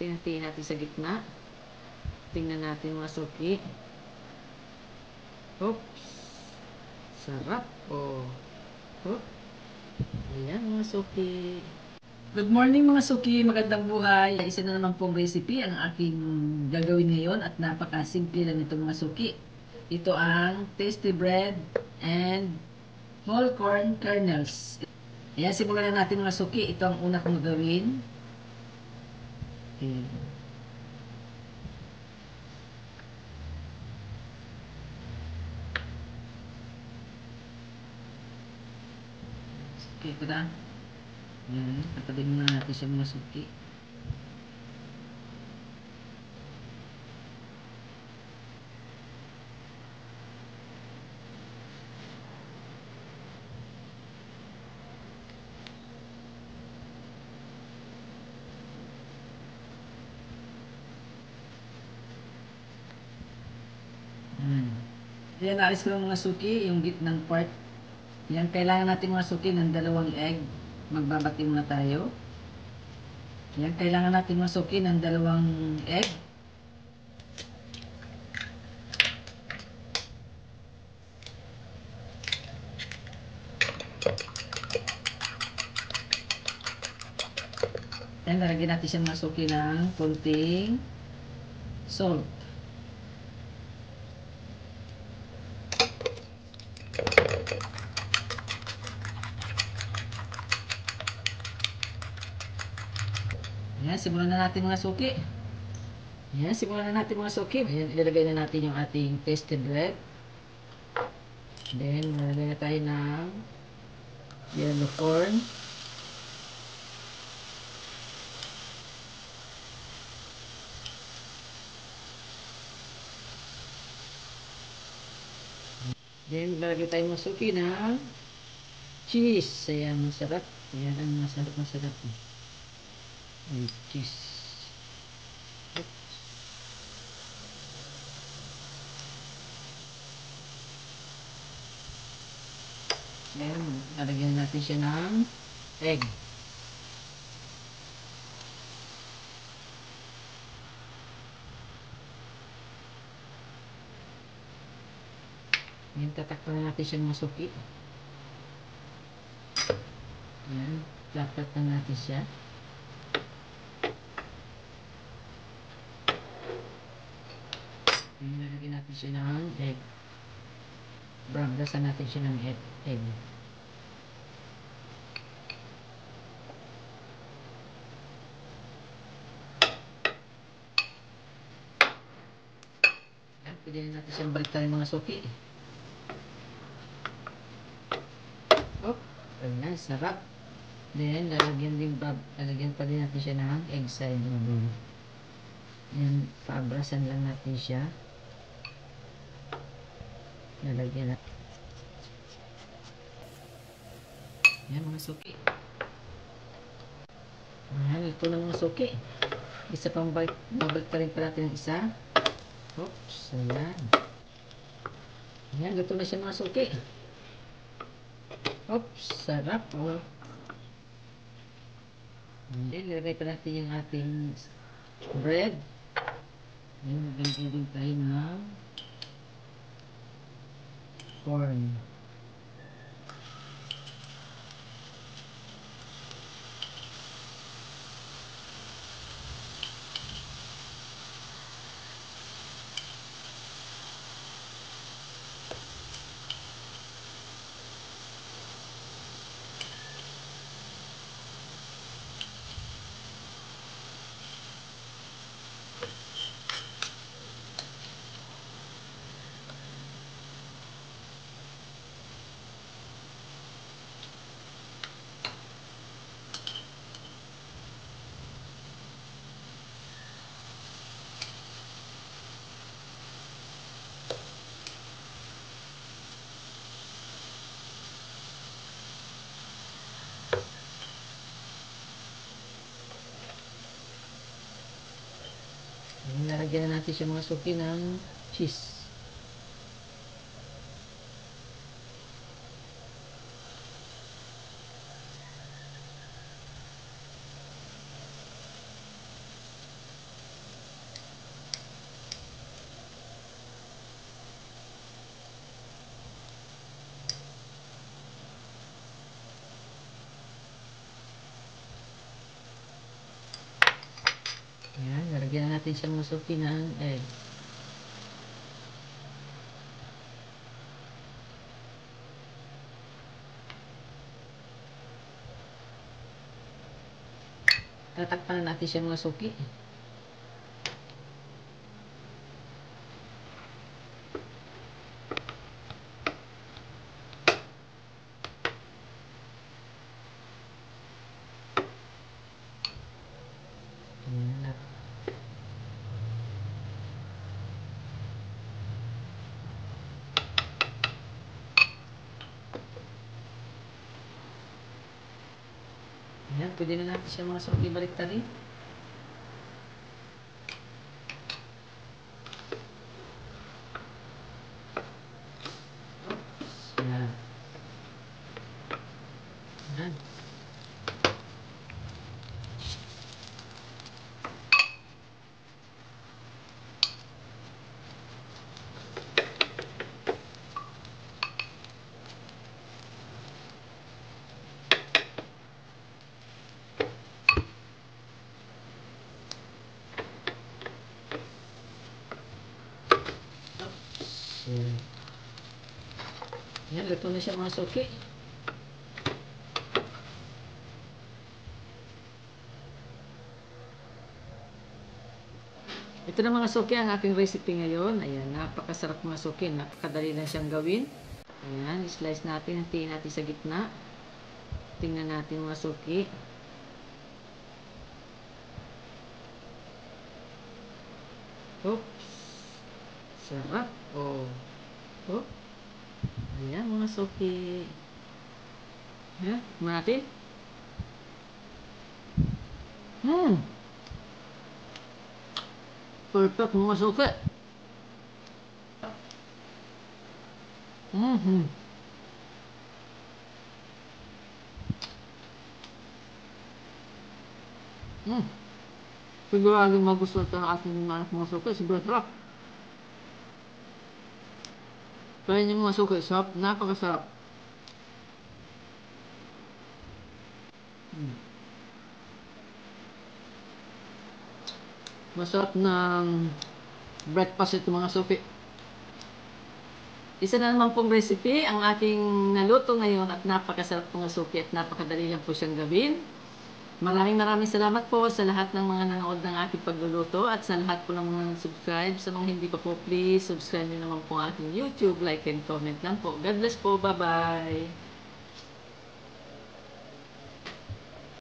Tingnan natin sa gitna. Tingnan natin mga suki. Oops. Sarap. Oh. Oh. Ayan mga suki. Good morning mga suki. Magandang buhay. Isa na naman pong recipe ang aking gagawin ngayon at napakasimple lang ito mga suki. Ito ang tasty bread and whole corn kernels. Ayan, simulan na natin mga suki. Ito ang una kong gagawin. Ayan. Okay, ito na. Ayan, patabi muna natin siya mga suki. Ayan, naalis ko ng mga suki, yung gitnang part. Yan, kailangan natin mga suki ng 2 egg. Magbabati muna tayo. Yan, kailangan natin mga suki ng 2 egg. Yan, lalagyan natin siya mga suki ng konting salt. Yan, simulan na natin mga suki. Yan, simulan na natin mga suki. Ayan, ilalagay na natin yung ating tasty bread. Then, lalagay na tayo ng yellow corn. Then, lalagay tayo mga suki ng cheese. Ayan, masarap. Ayan, ang masarap. Ayan, cheese. Ayan, lalagyan natin siya ng egg. Ayan, tatakpan na natin siya mga suki. Ayan, tatakpan na natin siya. Ayan, lalagyan natin siya ng egg. Brownasan natin siya ng egg. Ayan, pwede na natin siyang baliktarin mga suki. Oh, ayan, sarap. Then, lalagyan pa din natin siya ng egg side. Ayan, paabrasan lang natin siya. Lalagyan natin. Ayan mga suki. Ayan, ito na mga suki. Isa pang babalik pa rin pa natin ng isa. Oops, ayan. Ayan, luto na siya mga suki. Oops, sarap. Oh. Then, lagay pa natin yung ating bread. Ayan, lagay din tayo ng corn. Lalagyan na natin siya mga suki ng cheese. natin siya mga suki ng egg. Tatakpan natin siya mga suki. Ayan, pwede na natin siya mga suki balik tali. Ayan. Ayan. Yan, luto na siya mga suki. Ito na mga suki ang aking recipe ngayon. Ayan, napakasarap mga suki. Napakadali na siyang gawin. Ayan, slice natin. Hatiin natin sa gitna. Tingnan natin mga suki. Oops. Sarap. Oh. Oh. Ayan mga suki. Ayan, natin. Perfect mga suki. Mm-hmm. Sigurado magustuhan ito ng ating mga suki. Sigurado sarap. Kaya yung mga suki, sarap. Napakasarap. Masarap ng breakfast ito mga suki. Isa na naman pong recipe ang aking naluto ngayon at napakasarap mga suki at napakadali lang po siyang gawin. Maraming salamat po sa lahat ng mga nanood ng aking pagluluto at sa lahat po ng mga subscribe. Sa mga hindi pa po, please subscribe nyo naman po ang aking YouTube, like and comment lang po. God bless po. Bye-bye!